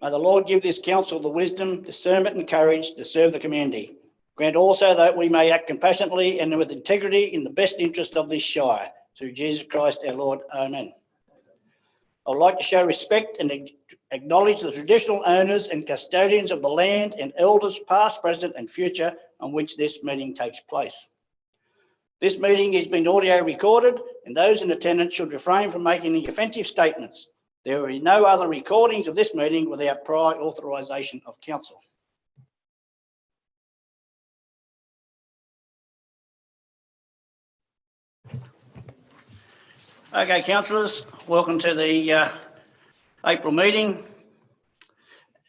May the Lord give this council the wisdom, discernment and courage to serve the community. Grant also that we may act compassionately and with integrity in the best interest of this shire. Through Jesus Christ our Lord. Amen. I would like to show respect and acknowledge the traditional owners and custodians of the land and elders past, present and future on which this meeting takes place. This meeting has been audio recorded and those in attendance should refrain from making any offensive statements. There will be no other recordings of this meeting without prior authorisation of council. Okay, councillors, welcome to the April meeting,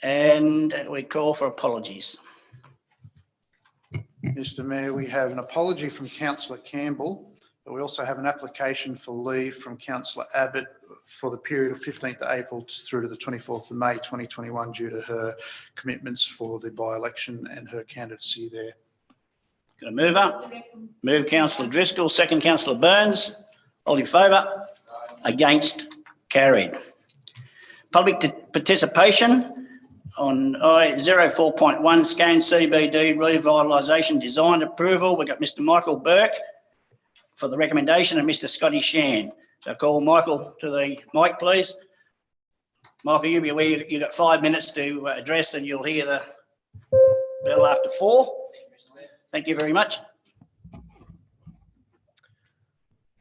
and we call for apologies. Mr Mayor, we have an apology from Councillor Campbell, but we also have an application for leave from Councillor Abbott for the period of 15th of April through to the 24th of May 2021 due to her commitments for the by-election and her candidacy there. Going to move up? Move Councillor Driscoll, second Councillor Burns. All in favour? Against? Carried. Public participation on I04.1 Scone CBD revitalisation design approval. We've got Mr Michael Burke for the recommendation and Mr Scotty Shan. So call Michael to the mic, please. Michael, you'll be aware you've got 5 minutes to address and you'll hear the bell after 4. Thank you very much.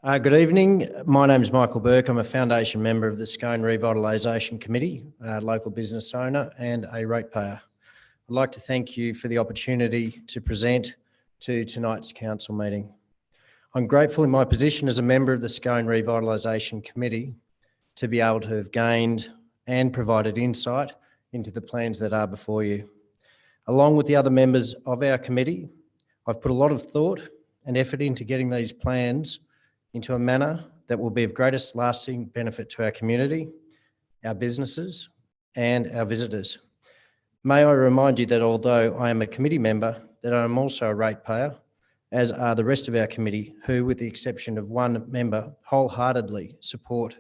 Good evening. My name is Michael Burke. I'm a foundation member of the Scone Revitalisation Committee, a local business owner and a ratepayer. I'd like to thank you for the opportunity to present to tonight's council meeting. I'm grateful in my position as a member of the Scone Revitalisation Committee to be able to have gained and provided insight into the plans that are before you. Along with the other members of our committee, I've put a lot of thought and effort into getting these plans into a manner that will be of greatest lasting benefit to our community, our businesses and our visitors. May I remind you that although I am a committee member, that I am also a ratepayer, as are the rest of our committee, who, with the exception of one member, wholeheartedly support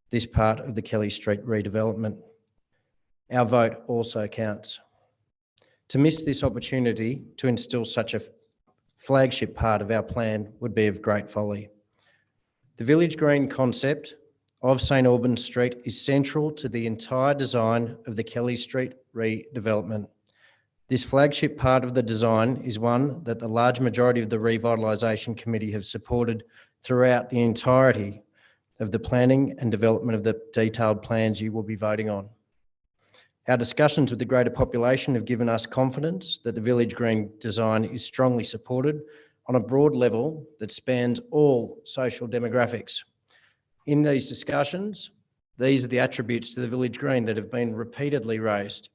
this part of the Kelly Street redevelopment. Our vote also counts. To miss this opportunity to instil such a flagship part of our plan would be of great folly. The Village Green concept of St Albans Street is central to the entire design of the Kelly Street redevelopment. This flagship part of the design is one that the large majority of the Revitalisation Committee have supported throughout the entirety of the planning and development of the detailed plans you will be voting on. Our discussions with the greater population have given us confidence that the Village Green design is strongly supported on a broad level that spans all social demographics. In these discussions, these are the attributes to the Village Green that have been repeatedly raised.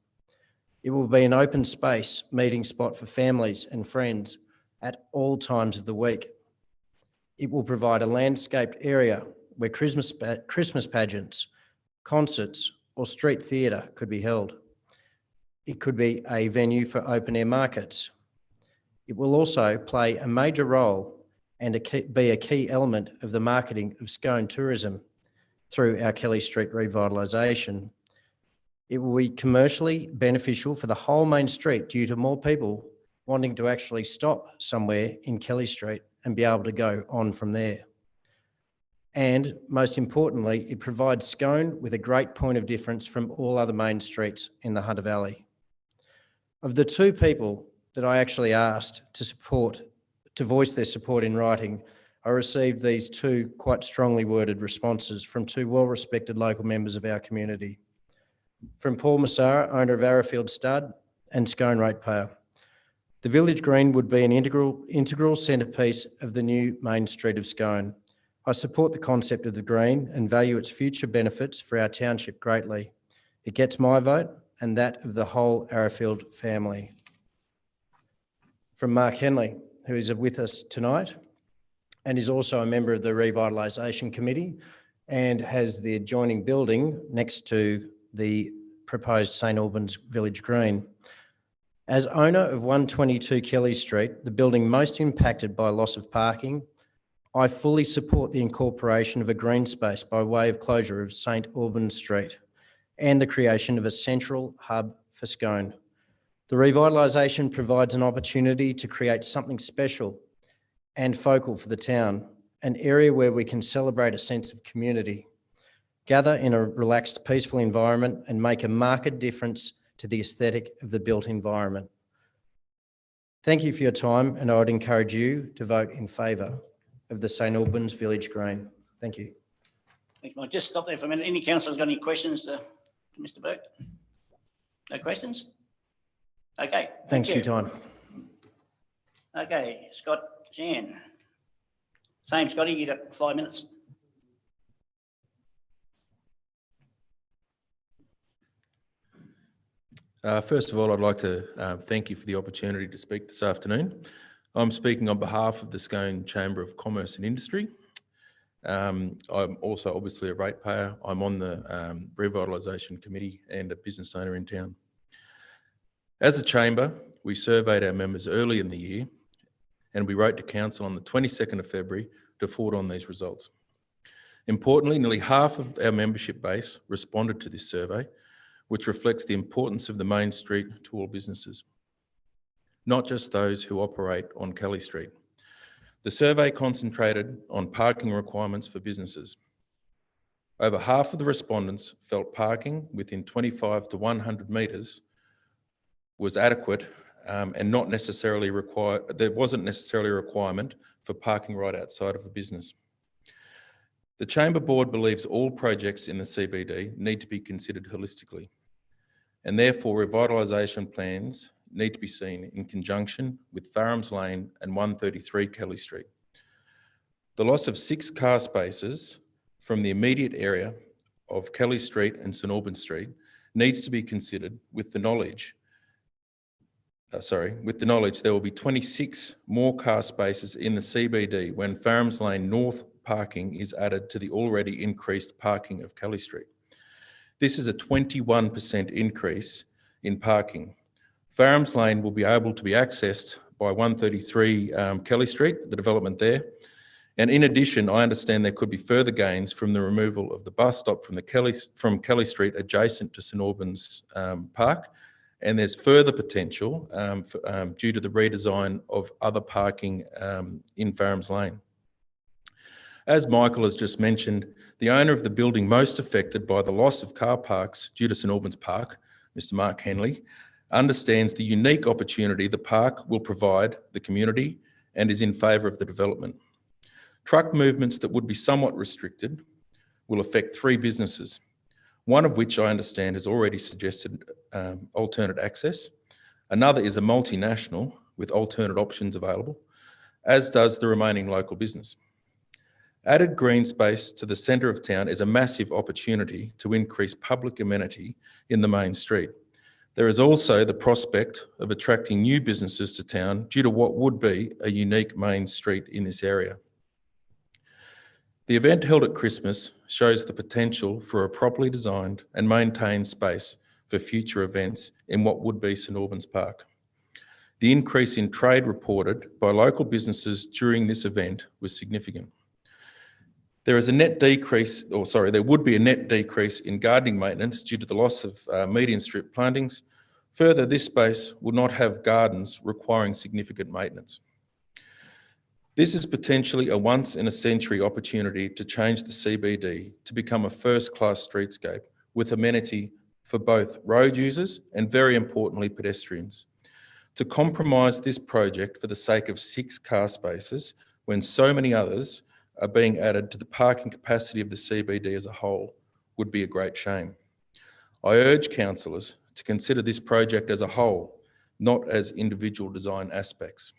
It will be an open space meeting spot for families and friends at all times of the week. It will provide a landscaped area where Christmas pageants, concerts or street theatre could be held. It could be a venue for open air markets. It will also play a major role and be a key element of the marketing of Scone tourism through our Kelly Street revitalisation. It will be commercially beneficial for the whole main street due to more people wanting to actually stop somewhere in Kelly Street and be able to go on from there. And most importantly, it provides Scone with a great point of difference from all other main streets in the Hunter Valley. Of the 2 people that I actually asked to voice their support in writing, I received these 2 quite strongly worded responses from 2 well-respected local members of our community. From Paul Massara, owner of Arrowfield Stud and Scone ratepayer. The Village Green would be an integral centrepiece of the new main street of Scone. I support the concept of the Green and value its future benefits for our township greatly. It gets my vote and that of the whole Arrowfield family. From Mark Henley, who is with us tonight and is also a member of the Revitalisation Committee and has the adjoining building next to the proposed St Albans Village Green. As owner of 122 Kelly Street, the building most impacted by loss of parking, I fully support the incorporation of a green space by way of closure of St Albans Street and the creation of a central hub for Scone. The revitalisation provides an opportunity to create something special and focal for the town, an area where we can celebrate a sense of community, gather in a relaxed, peaceful environment and make a marked difference to the aesthetic of the built environment. Thank you for your time, and I would encourage you to vote in favour of the St Albans Village Green. Thank you. I'll just stop there for a minute. Any councillors got any questions to Mr. Burke? No questions? Okay. Thanks for your time. Okay, Scott Jan. Same, Scotty, you got 5 minutes. First of all, I'd like to thank you for the opportunity to speak this afternoon. I'm speaking on behalf of the Scone Chamber of Commerce and Industry. I'm also obviously a ratepayer. I'm on the Revitalisation Committee and a business owner in town. As a chamber, we surveyed our members early in the year and we wrote to council on the 22nd of February to forward on these results. Importantly, nearly half of our membership base responded to this survey, which reflects the importance of the main street to all businesses, not just those who operate on Kelly Street. The survey concentrated on parking requirements for businesses. Over half of the respondents felt parking within 25 to 100 metres was adequate and not necessarily required. There wasn't necessarily a requirement for parking right outside of a business. The Chamber Board believes all projects in the CBD need to be considered holistically, and therefore revitalisation plans need to be seen in conjunction with Farrams Lane and 133 Kelly Street. The loss of 6 car spaces from the immediate area of Kelly Street and St Albans Street needs to be considered with the knowledge there will be 26 more car spaces in the CBD when Farrams Lane North parking is added to the already increased parking of Kelly Street. This is a 21% increase in parking. Farrams Lane will be able to be accessed by 133 Kelly Street, the development there. And in addition, I understand there could be further gains from the removal of the bus stop from Kelly Street adjacent to St Albans Park. And there's further potential due to the redesign of other parking in Farrams Lane. As Michael has just mentioned, the owner of the building most affected by the loss of car parks due to St Albans Park, Mr Mark Henley, understands the unique opportunity the park will provide the community and is in favour of the development. Truck movements that would be somewhat restricted will affect 3 businesses, one of which I understand has already suggested alternate access. Another is a multinational with alternate options available, as does the remaining local business. Added green space to the centre of town is a massive opportunity to increase public amenity in the main street. There is also the prospect of attracting new businesses to town due to what would be a unique main street in this area. The event held at Christmas shows the potential for a properly designed and maintained space for future events in what would be St Albans Park. The increase in trade reported by local businesses during this event was significant. There would be a net decrease in gardening maintenance due to the loss of median strip plantings. Further, this space will not have gardens requiring significant maintenance. This is potentially a once-in-a-century opportunity to change the CBD to become a first-class streetscape with amenity for both road users and, very importantly, pedestrians. To compromise this project for the sake of 6 car spaces when so many others are being added to the parking capacity of the CBD as a whole would be a great shame. I urge councillors to consider this project as a whole, not as individual design aspects.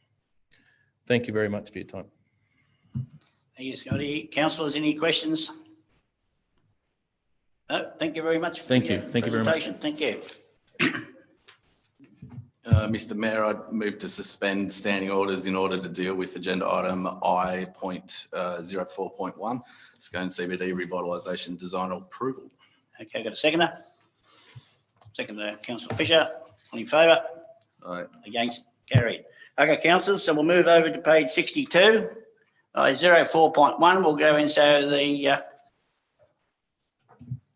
Thank you very much for your time. Thank you, Scotty. Councillors, any questions? No, thank you very much. Thank you. Thank you very much. Thank you. Mr Mayor, I'd move to suspend standing orders in order to deal with agenda item I.04.1, Scone CBD Revitalisation Design Approval. Okay, got a seconder? Seconder, Councillor Fisher. All in favour? Aye. Against? Carried. Okay, councillors, so we'll move over to page 62. 04.1 will go in, so the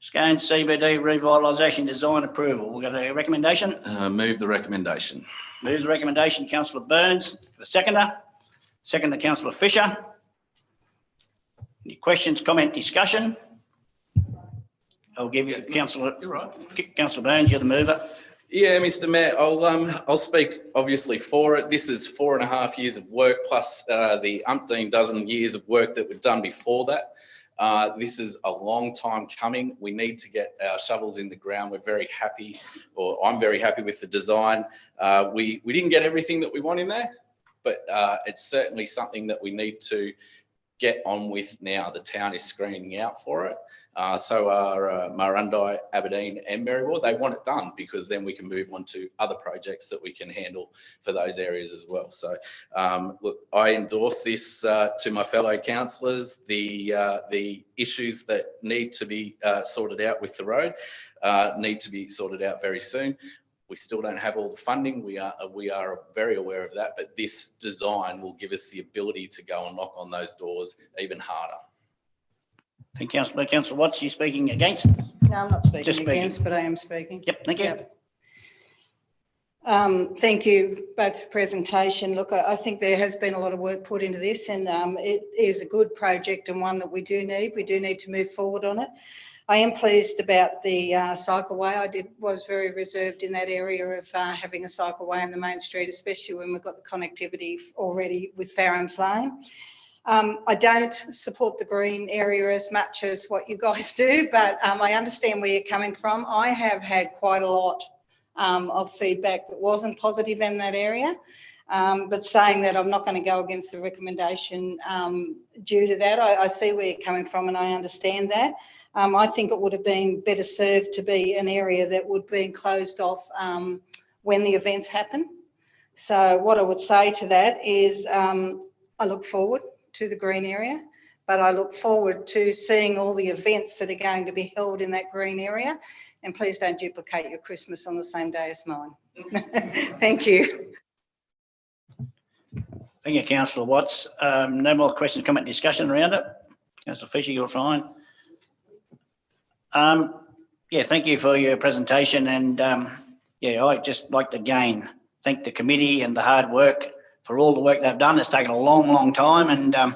Scone CBD revitalisation design approval. We've got a recommendation. Move the recommendation. Moves the recommendation, councillor Burns. The seconder. Seconder, councillor Fisher. Any questions, comment, discussion? I'll give you, councillor. You're right. Councillor Burns, you're the mover. Yeah, Mr. Mayor, I'll speak obviously for it. This is 4.5 years of work plus the umpteen dozen years of work that were done before that. This is a long time coming. We need to get our shovels in the ground. We're very happy, or I'm very happy with the design. We didn't get everything that we want in there, but it's certainly something that we need to get on with now. The town is screening out for it. So are Murrundi, Aberdeen and Merriwell. They want it done because then we can move on to other projects that we can handle for those areas as well. So look, I endorse this to my fellow councillors. The issues that need to be sorted out with the road need to be sorted out very soon. We still don't have all the funding. We are very aware of that, but this design will give us the ability to go and knock on those doors even harder. Thank you, councillor. Councillor Watts, you speaking against? No, I'm not speaking Just speaking. against, but I am speaking. Yep, thank you. Yep. Thank you both for presentation. Look, I think there has been a lot of work put into this, and it is a good project and one that we do need. We do need to move forward on it. I am pleased about the cycleway. Was very reserved in that area of having a cycleway in the main street, especially when we've got the connectivity already with Farrams Lane. I don't support the green area as much as what you guys do, but I understand where you're coming from. I have had quite a lot of feedback that wasn't positive in that area, but saying that, I'm not going to go against the recommendation due to that. I see where you're coming from and I understand that. I think it would have been better served to be an area that would be closed off when the events happen. So what I would say to that is I look forward to the green area, but I look forward to seeing all the events that are going to be held in that green area. And please don't duplicate your Christmas on the same day as mine. Thank you. Thank you, councillor Watts. No more questions, comment, discussion around it. Councillor Fisher, you're fine. Yeah, thank you for your presentation. And yeah, I'd just like to again thank the committee and the hard work for all the work they've done. It's taken a long, long time, and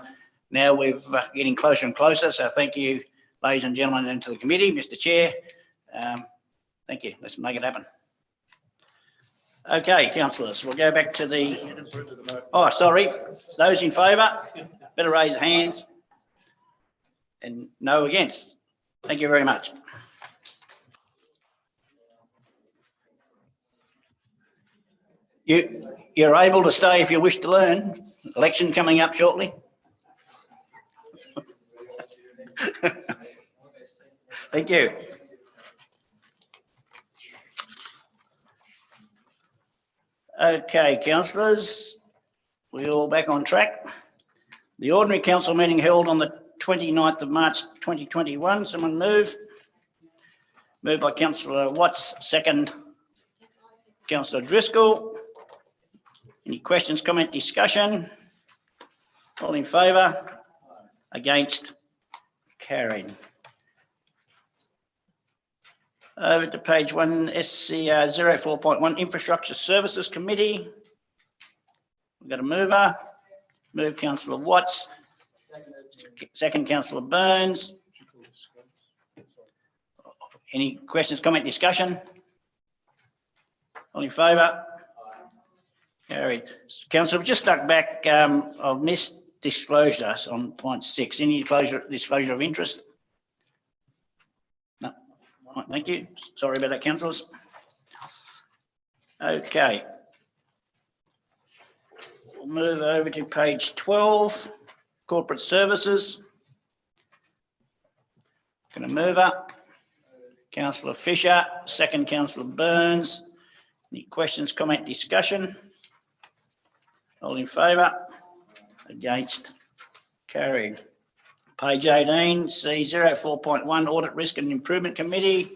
now we're getting closer and closer. So thank you, ladies and gentlemen, and to the committee, Mr. Chair. Thank you. Let's make it happen. Okay, councillors, we'll go back to the. Oh, sorry. Those in favour, better raise hands. And no against. Thank you very much. You're able to stay if you wish to learn. Election coming up shortly. Thank you. Okay, councillors, we're all back on track. The ordinary council meeting held on the 29th of March 2021. Someone move. Moved by councillor Watts, second councillor Driscoll. Any questions, comment, discussion? All in favour? Against? Carried. Over to page 1, SCR 04.1, Infrastructure Services Committee. We've got a mover. Move councillor Watts. Second councillor Burns. Any questions, comment, discussion? All in favour? Carried. Councillor, just stuck back. I've missed disclosures on point 6. Any disclosure of interest? No. Right, thank you. Sorry about that, councillors. Okay. We'll move over to page 12, Corporate Services. Going to move up. Councillor Fisher, second councillor Burns. Any questions, comment, discussion? All in favour? Against? Carried. Page 18, C04.1, Audit Risk and Improvement Committee.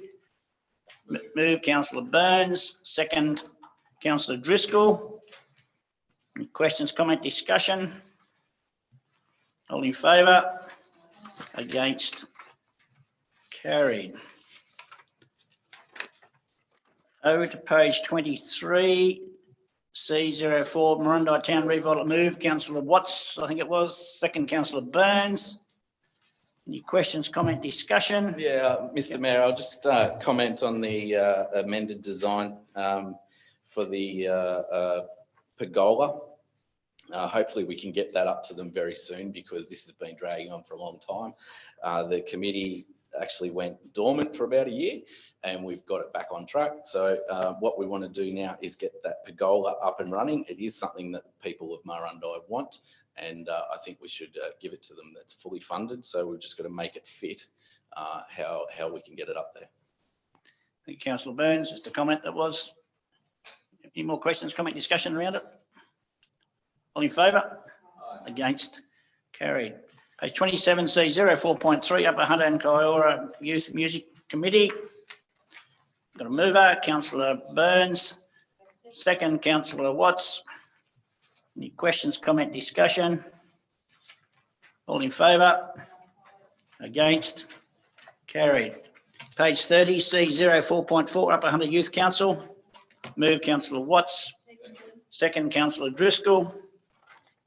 Move councillor Burns, second councillor Driscoll. Any questions, comment, discussion? All in favour? Against? Carried. Over to page 23, C04, Marundi Town Redevelopment move, councillor Watts, I think it was, second councillor Burns. Any questions, comment, discussion? Yeah, Mr. Mayor, I'll just comment on the amended design for the pergola. Hopefully we can get that up to them very soon because this has been dragging on for a long time. The committee actually went dormant for about a year and we've got it back on track. So what we want to do now is get that pergola up and running. It is something that people of Marundi want, and I think we should give it to them. That's fully funded. So we've just got to make it fit how we can get it up there. Thank you, councillor Burns. Just a comment that was. Any more questions, comment, discussion around it? All in favour? Against? Carried. Page 27C, 04.3, Upper Hunter and Kiora Youth Music Committee. Got a mover, councillor Burns. Second, councillor Watts. Any questions, comment, discussion? All in favour? Against? Carried. Page 30C, 04.4, Upper Hunter Youth Council. Move, councillor Watts. Second, councillor Driscoll.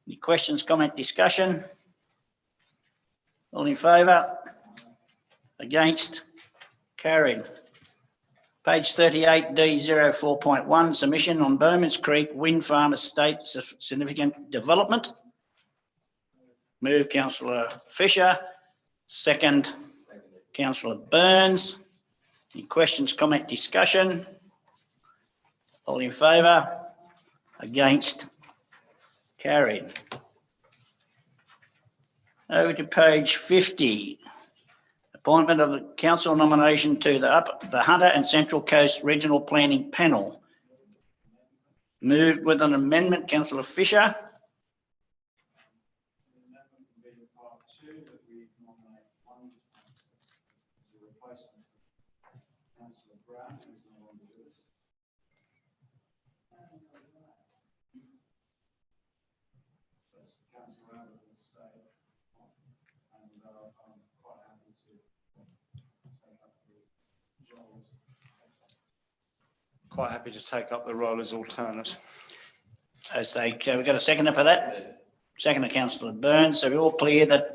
Any questions, comment, discussion? All in favour? Against? Carried. Page 38D, 04.1, submission on Bowmans Creek Wind Farm Estate significant development. Move, councillor Fisher. Second, councillor Burns. Any questions, comment, discussion? All in favour? Against? Carried. Over to page 50. Appointment of the council nomination to the Hunter and Central Coast Regional Planning Panel. Moved with an amendment, councillor Fisher. Quite happy to take up the role as alternate. So we've got a seconder for that. Seconder, councillor Burns. So we're all clear that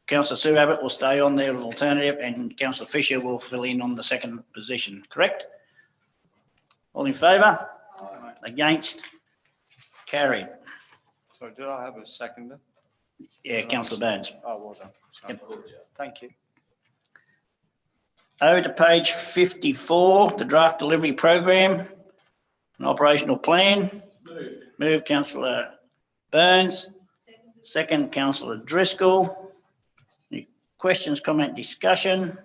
councillor Sue Abbott will stay on there as alternative and councillor Fisher will fill in on the second position, correct? All in favour? Against? Carried. So did I have a seconder? Yeah, councillor Burns. Oh, well done. Sorry. Thank you. Over to page 54, the draft delivery program, an operational plan. Move, councillor Burns. Second, councillor Driscoll. Any questions, comment, discussion?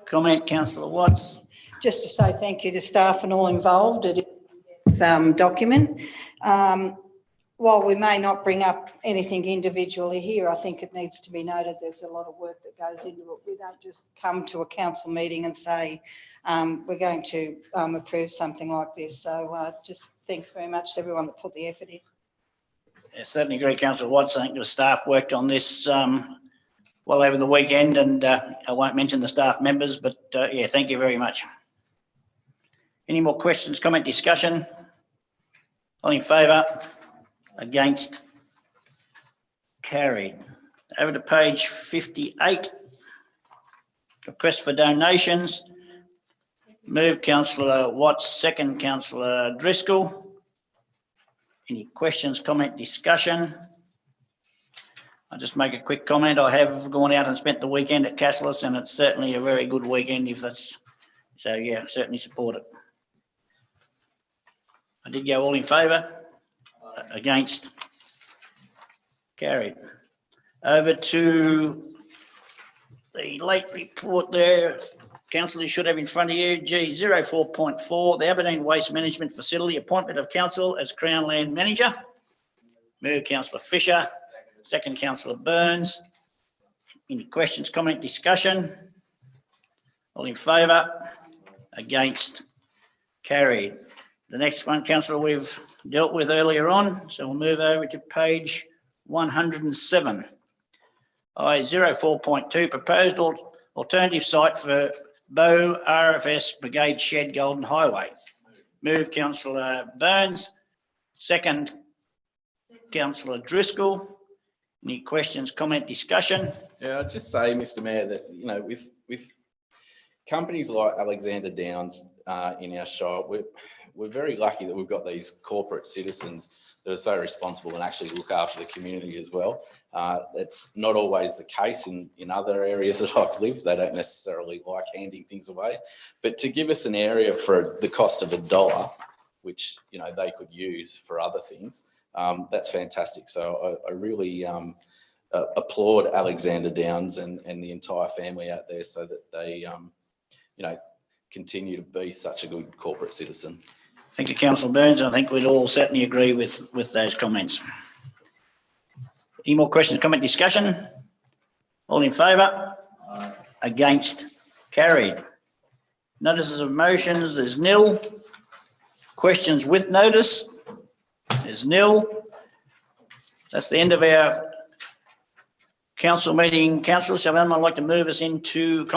Comment, councillor Watts. Just to say thank you to staff and all involved. It is a document. While we may not bring up anything individually here, I think it needs to be noted there's a lot of work that goes into it. We don't just come to a council meeting and say we're going to approve something like this. So just thanks very much to everyone that put the effort in. I certainly agree, councillor Watts. I think the staff worked on this well over the weekend, and I won't mention the staff members, but yeah, thank you very much. Any more questions, comment, discussion? All in favour? Against? Carried. Over to page 58. Request for donations. Move, councillor Watts. Second, councillor Driscoll. Any questions, comment, discussion? I'll just make a quick comment. I have gone out and spent the weekend at Cassilis, and it's certainly a very good weekend if that's, so yeah, certainly support it. I did go all in favour. Against? Carried. Over to the late report there. Council, you should have in front of you, G04.4, the Aberdeen Waste Management Facility, appointment of council as Crown Land Manager. Move, councillor Fisher. Second, councillor Burns. Any questions, comment, discussion? All in favour? Against? Carried. The next one, councillor, we've dealt with earlier on, so we'll move over to page 107. I 04.2, proposed alternative site for Bow RFS Brigade Shed Golden Highway. Move councillor Burns, second councillor Driscoll. Any questions, comment, discussion? Yeah, I'd just say, Mr. Mayor, that, you know, with companies like Alexander Downs in our shire, we're very lucky that we've got these corporate citizens that are so responsible and actually look after the community as well. That's not always the case in other areas that I've lived. They don't necessarily like handing things away. But to give us an area for the cost of $1, which, you know, they could use for other things, that's fantastic. So I really applaud Alexander Downs and the entire family out there so that they, you know, continue to be such a good corporate citizen. Thank you, councillor Burns. I think we'd all certainly agree with those comments. Any more questions, comment, discussion? All in favour? Against? Carried. Notices of motions, there's nil. Questions with notice, there's nil. That's the end of our council meeting. Councillor, so I'd like to move us into